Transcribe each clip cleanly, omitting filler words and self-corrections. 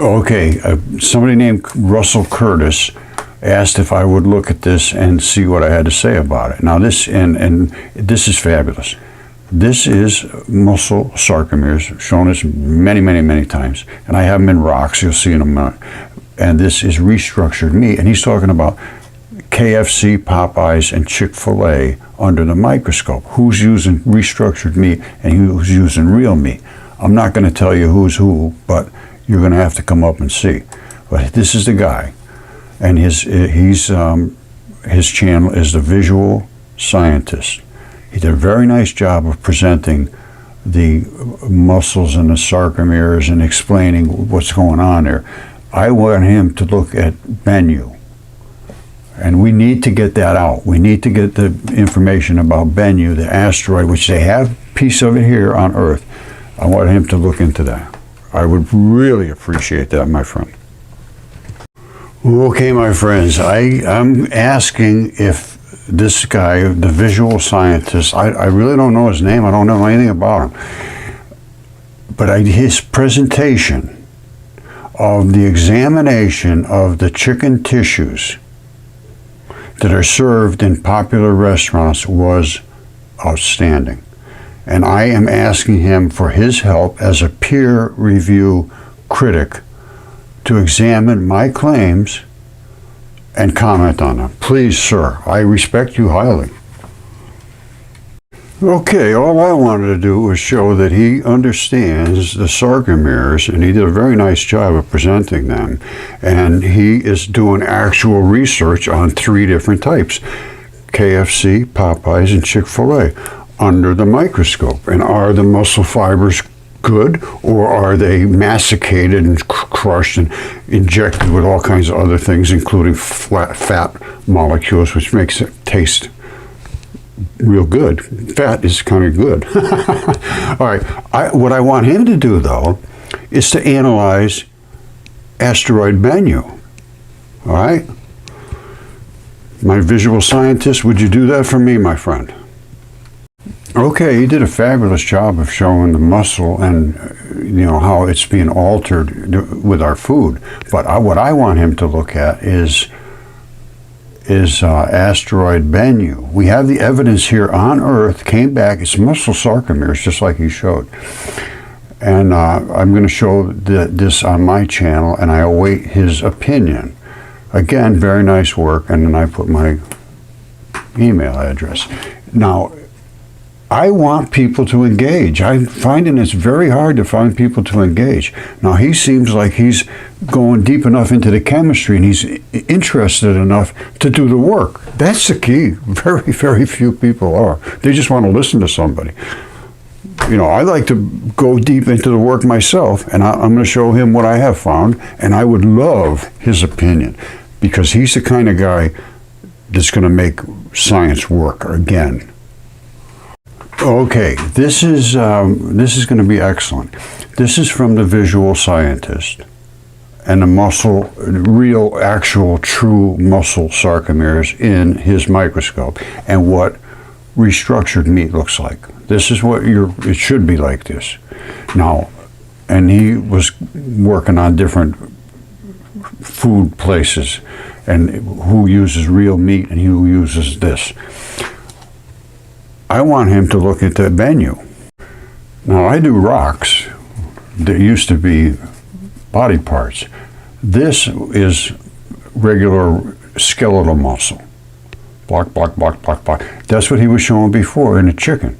Okay, somebody named Russell Curtis asked if I would look at this and see what I had to say about it. Now this, and this is fabulous. This is muscle sarcomeres, shown us many times, and I have them in rocks, you'll see in a minute. And this is restructured meat, and he's talking about KFC, Popeyes, and Chick-fil-A under the microscope. Who's using restructured meat and who's using real meat? I'm not going to tell you who's who, but you're going to have to come up and see. But this is the guy, and his channel is The Visual Scientist. He did a very nice job of presenting the muscles and the sarcomeres and explaining what's going on there. I want him to look at Bennu, and we need to get that out. We need to get the information about Bennu, the asteroid, which they have a piece of it here on Earth. I want him to look into that. I would really appreciate that, my friend. Okay, my friends, I'm asking if this guy, the visual scientist, I really don't know his name, I don't know anything about him, but his presentation of the examination of the chicken tissues that are served in popular restaurants was outstanding. And I am asking him for his help as a peer review critic to examine my claims and comment on them. Please, sir, I respect you highly. Okay, all I wanted to do was show that he understands the sarcomeres, and he did a very nice job of presenting them. And he is doing actual research on 3 different types: KFC, Popeyes, and Chick-fil-A, under the microscope. And are the muscle fibers good, or are they masticated and crushed and injected with all kinds of other things, including fat molecules, which makes it taste real good. Fat is kind of good. All right, what I want him to do, though, is to analyze Asteroid Bennu. All right? My visual scientist, would you do that for me, my friend? Okay, he did a fabulous job of showing the muscle and how it's being altered with our food. But what I want him to look at is Asteroid Bennu. We have the evidence here on Earth, came back, it's muscle sarcomeres, just like he showed. And I'm going to show this on my channel, and I await his opinion. Again, very nice work, and then I put my email address. Now, I want people to engage. I'm finding it's very hard to find people to engage. Now, he seems like he's going deep enough into the chemistry, and he's interested enough to do the work. That's the key. Very few people are. They just want to listen to somebody. I like to go deep into the work myself, and I'm going to show him what I have found, and I would love his opinion, because he's the kind of guy that's going to make science work again. Okay, this is going to be excellent. This is from the visual scientist, and the muscle, real, actual, true muscle sarcomeres in his microscope, and what restructured meat looks like. This is what it should be like this. Now, and he was working on different food places, and who uses real meat and who uses this. I want him to look at the Bennu. Now, I do rocks that used to be body parts. This is regular skeletal muscle. Block. That's what he was showing before in a chicken.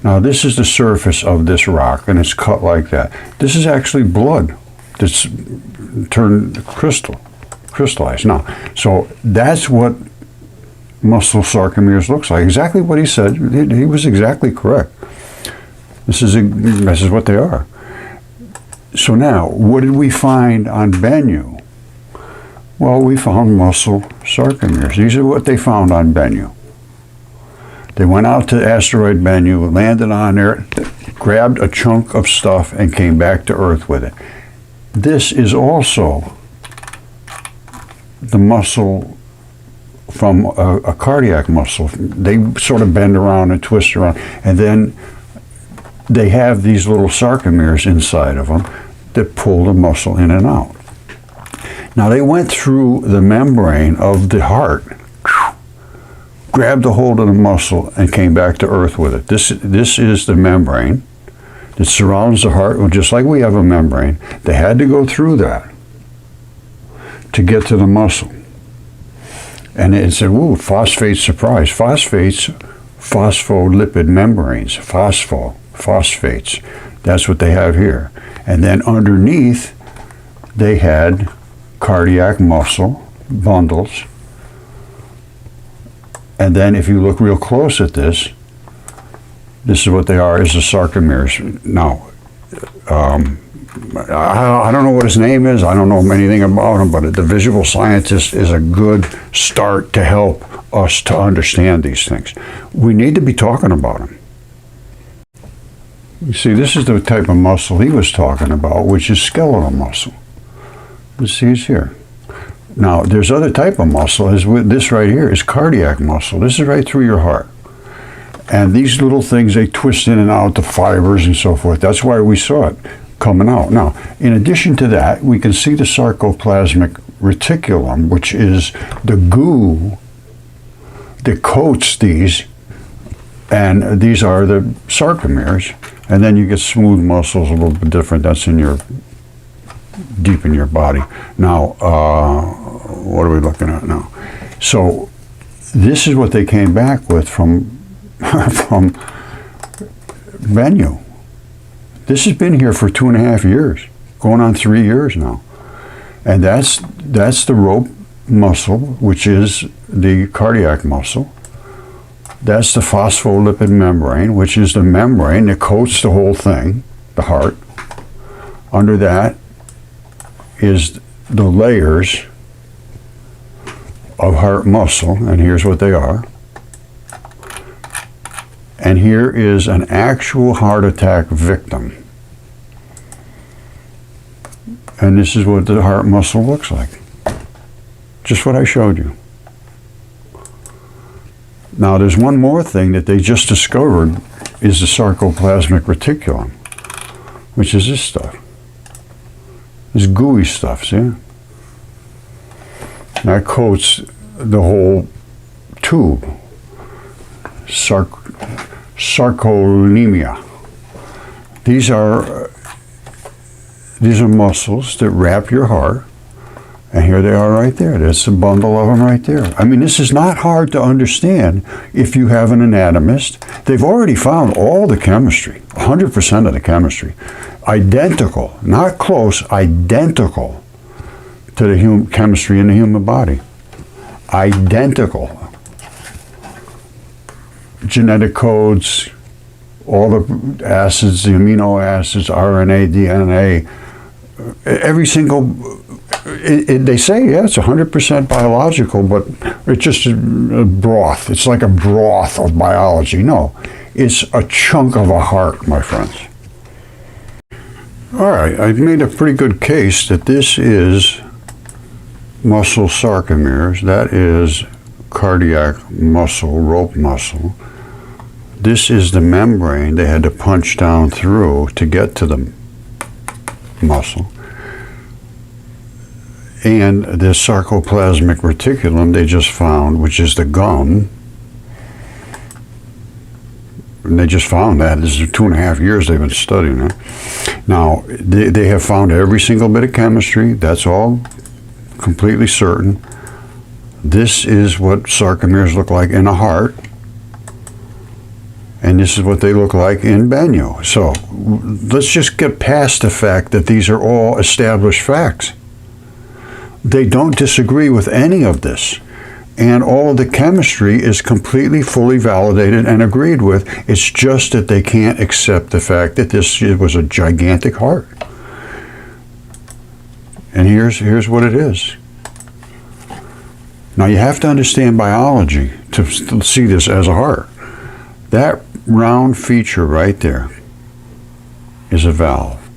Now, this is the surface of this rock, and it's cut like that. This is actually blood that's turned crystallized. Now, so that's what muscle sarcomeres looks like. Exactly what he said. He was exactly correct. This is what they are. So now, what did we find on Bennu? Well, we found muscle sarcomeres. These are what they found on Bennu. They went out to Asteroid Bennu, landed on there, grabbed a chunk of stuff, and came back to Earth with it. This is also the muscle from a cardiac muscle. They sort of bend around and twist around, and then they have these little sarcomeres inside of them that pull the muscle in and out. Now they went through the membrane of the heart, grabbed a hold of the muscle, and came back to earth with it. This is the membrane that surrounds the heart. Well, just like we have a membrane, they had to go through that to get to the muscle. And it said, ooh, phosphate surprise. Phosphates, phospholipid membranes, phosphates. That's what they have here. And then underneath, they had cardiac muscle bundles. And then if you look real close at this is what they are, is the sarcomeres. Now, I don't know what his name is. I don't know anything about him, but the visual scientist is a good start to help us to understand these things. We need to be talking about them. You see, this is the type of muscle he was talking about, which is skeletal muscle. You see, it's here. Now, there's other type of muscle. This right here is cardiac muscle. This is right through your heart. And these little things, they twist in and out, the fibers and so forth. That's why we saw it coming out. Now, in addition to that, we can see the sarcoplasmic reticulum, which is the goo that coats these, and these are the sarcomeres. And then you get smooth muscles, a little bit different. That's deep in your body. Now, what are we looking at now? So, this is what they came back with from Bennu. This has been here for 2.5 years, going on 3 years now. And that's the rope muscle, which is the cardiac muscle. That's the phospholipid membrane, which is the membrane that coats the whole thing, the heart. Under that is the layers of heart muscle, and here's what they are. And here is an actual heart attack victim. And this is what the heart muscle looks like. Just what I showed you. Now there's one more thing that they just discovered is the sarcoplasmic reticulum, which is this stuff. This gooey stuff, see? That coats the whole tube. Sarcolemia. These are muscles that wrap your heart, and here they are right there. That's a bundle of them right there. I mean, this is not hard to understand if you have an anatomist. They've already found all the chemistry, 100% of the chemistry, identical, not close, identical to the chemistry in the human body. Identical. Genetic codes, all the acids, the amino acids, RNA, DNA, every single, they say, yeah, it's 100% biological, but it's just a broth. It's like a broth of biology. No, it's a chunk of a heart, my friends. All right, I've made a pretty good case that this is muscle sarcomeres. That is cardiac muscle, rope muscle. This is the membrane they had to punch down through to get to the muscle. And the sarcoplasmic reticulum they just found, which is the gum. And they just found that. This is 2.5 years they've been studying it. Now, they have found every single bit of chemistry. That's all completely certain. This is what sarcomeres look like in a heart. And this is what they look like in Bennu. So let's just get past the fact that these are all established facts. They don't disagree with any of this. And all of the chemistry is completely, fully validated and agreed with. It's just that they can't accept the fact that this was a gigantic heart. And here's what it is. Now you have to understand biology to see this as a heart. That round feature right there is a valve.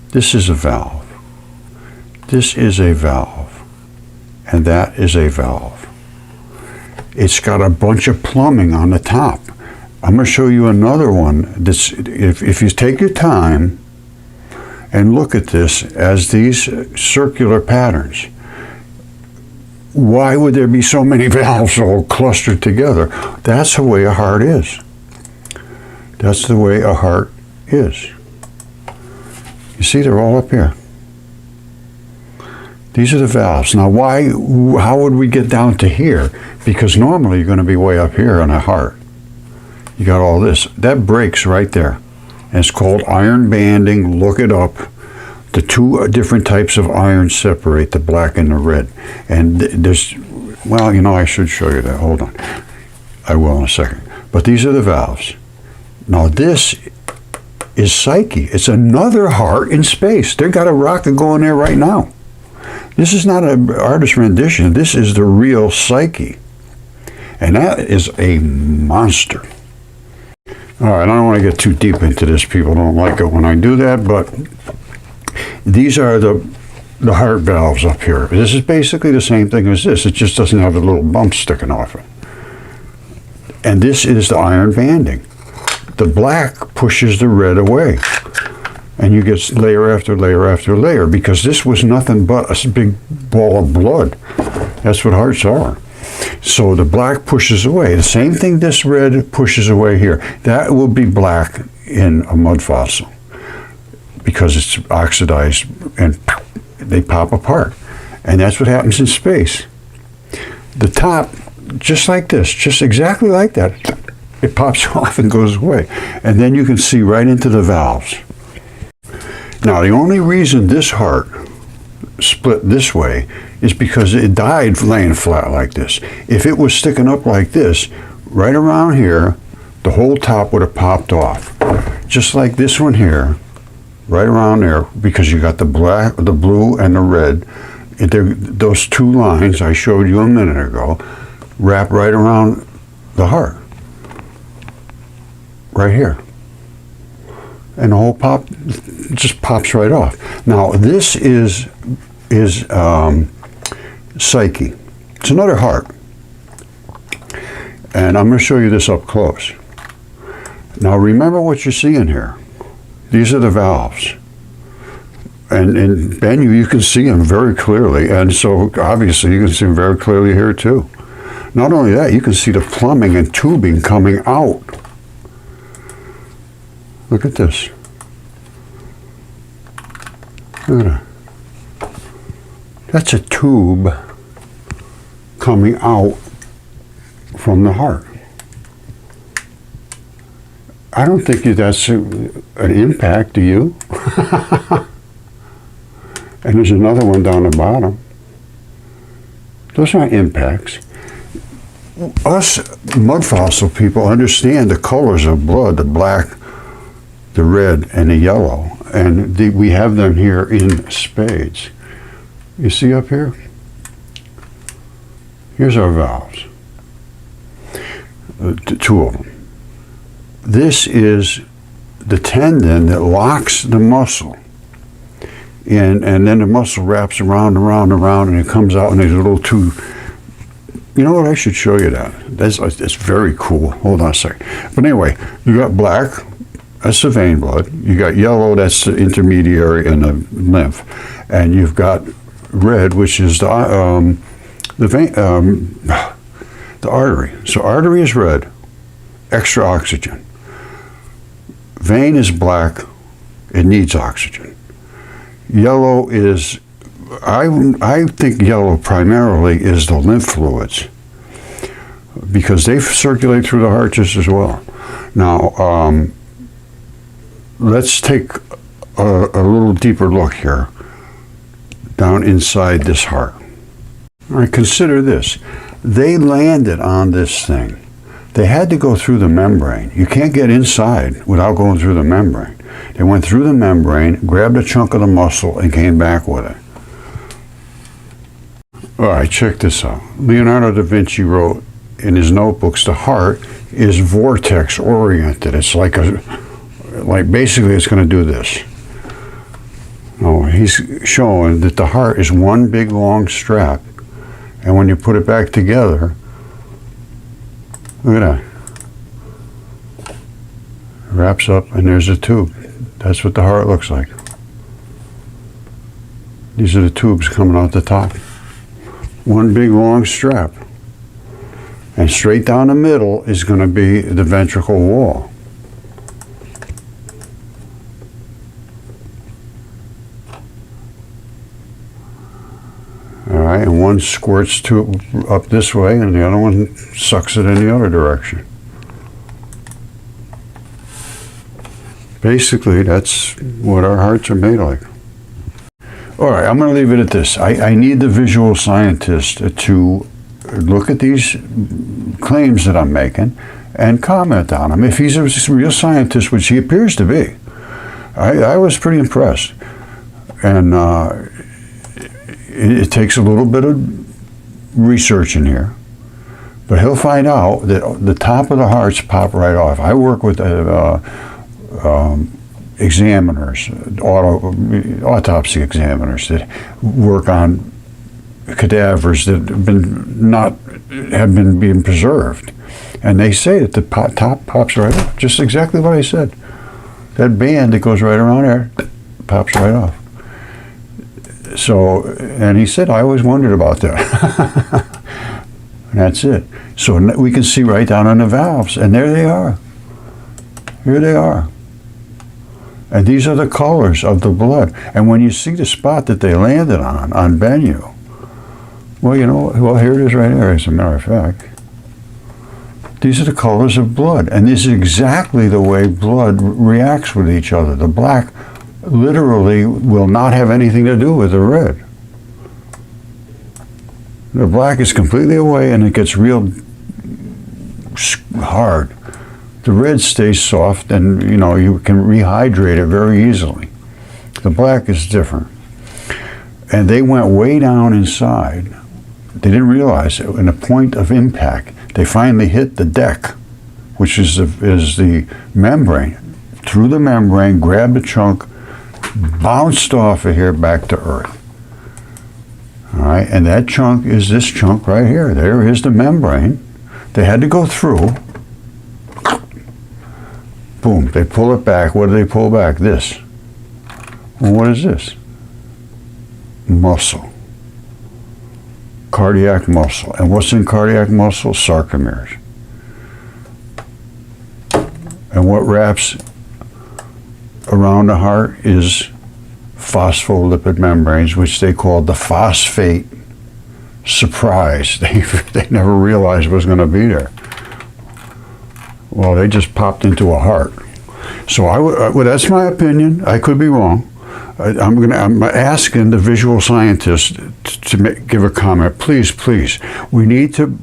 This is a valve. This is a valve. And that is a valve. It's got a bunch of plumbing on the top. I'm going to show you another one that's, if you take your time and look at this as these circular patterns. Why would there be so many valves all clustered together? That's the way a heart is. That's the way a heart is. You see, they're all up here. These are the valves. Now, how would we get down to here? Because normally you're going to be way up here on a heart. You got all this. That breaks right there. And it's called iron banding. Look it up. The two different types of iron separate, the black and the red. And there's, well, you know, I should show you that. Hold on. I will in a second. But these are the valves. Now, this is Psyche. It's another heart in space. They've got a rocket going there right now. This is not an artist rendition. This is the real Psyche. And that is a monster. All right, I don't want to get too deep into this. People don't like it when I do that, but these are the heart valves up here. This is basically the same thing as this. It just doesn't have the little bumps sticking off it. And this is the iron banding. The black pushes the red away. And you get layer after layer after layer, because this was nothing but a big ball of blood. That's what hearts are. So the black pushes away. The same thing this red pushes away here. That will be black in a mud fossil because it's oxidized and they pop apart. And that's what happens in space. The top, just like this, just exactly like that, it pops off and goes away. And then you can see right into the valves. Now, the only reason this heart split this way is because it died laying flat like this. If it was sticking up like this, right around here, the whole top would have popped off. Just like this one here, right around there, because you got the black, the blue, and the red. Those two lines I showed you a minute ago wrap right around the heart. Right here. And the whole pop just pops right off. Now, this is Psyche. It's another heart. And I'm going to show you this up close. Now, remember what you're seeing here. These are the valves. And in Bennu, you can see them very clearly. And so, obviously, you can see them very clearly here, too. Not only that, you can see the plumbing and tubing coming out. Look at this. Look at that. That's a tube coming out from the heart. I don't think that's an impact, do you? And there's another one down the bottom. Those aren't impacts. Us mudfossil people understand the colors of blood, the black, the red, and the yellow. And we have them here in spades. You see up here? Here's our valves. Two of them. This is the tendon that locks the muscle. And then the muscle wraps around, and it comes out in these little two. You know what? I should show you that. That's very cool. Hold on a second. But anyway, you got black. That's the vein blood. You got yellow, that's the intermediary and the lymph, and you've got red, which is the vein, the artery. So artery is red, extra oxygen. Vein is black, it needs oxygen. Yellow is, I think yellow primarily is the lymph fluids, because they circulate through the heart just as well. Now, let's take a little deeper look here, down inside this heart. All right, consider this. They landed on this thing. They had to go through the membrane. You can't get inside without going through the membrane. They went through the membrane, grabbed a chunk of the muscle, and came back with it. All right, check this out. Leonardo da Vinci wrote in his notebooks, the heart is vortex oriented. It's like basically it's going to do this. Oh, he's showing that the heart is one big long strap, and when you put it back together, look at that. It wraps up, and there's a tube. That's what the heart looks like. These are the tubes coming out the top. One big long strap. And straight down the middle is going to be the ventricle wall. All right, and one squirts up this way, and the other one sucks it in the other direction. Basically, that's what our hearts are made like. All right, I'm going to leave it at this. I need the visual scientist to look at these claims that I'm making and comment on them. If he's a real scientist, which he appears to be, I was pretty impressed. And it takes a little bit of research in here, but he'll find out that the top of the hearts pop right off. I work with examiners, autopsy examiners that work on cadavers that have been being preserved, and they say that the top pops right off, just exactly what I said. That band that goes right around there pops right off. So, and he said, I always wondered about that. And that's it. So we can see right down on the valves, and there they are. Here they are. And these are the colors of the blood. And when you see the spot that they landed on Bennu, well, you know, well, here it is right here, as a matter of fact. These are the colors of blood. And this is exactly the way blood reacts with each other. The black literally will not have anything to do with the red. The black is completely away, and it gets real hard. The red stays soft, and you know, you can rehydrate it very easily. The black is different. And they went way down inside. They didn't realize it. In a point of impact, they finally hit the deck, which is the membrane. Through the membrane, grabbed a chunk, bounced off of here back to Earth. All right, and that chunk is this chunk right here. There is the membrane. They had to go through. Boom, they pull it back. What do they pull back? This. Well, what is this? Muscle. Cardiac muscle. And what's in cardiac muscle? Sarcomeres. And what wraps around the heart is phospholipid membranes, which they called the phosphate surprise. They never realized was going to be there. Well, they just popped into a heart. So well, that's my opinion. I could be wrong. I'm asking the visual scientist to give a comment. Please, we need to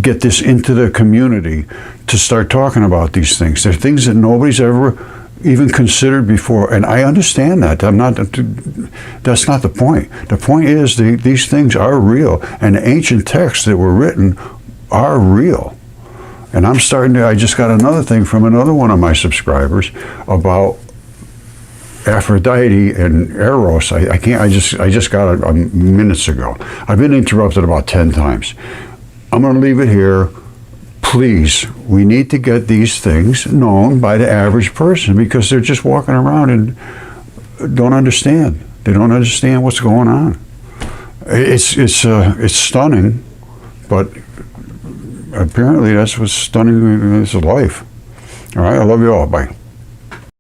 get this into the community to start talking about these things. They're things that nobody's ever even considered before, and I understand that. That's not the point. The point is these things are real, and the ancient texts that were written are real. And I just got another thing from another one of my subscribers about Aphrodite and Eros. I just got it minutes ago. I've been interrupted about 10 times. I'm going to leave it here. Please, we need to get these things known by the average person, because they're just walking around and don't understand. They don't understand what's going on. It's stunning, but apparently that's what's stunning in his life. All right, I love you all. Bye.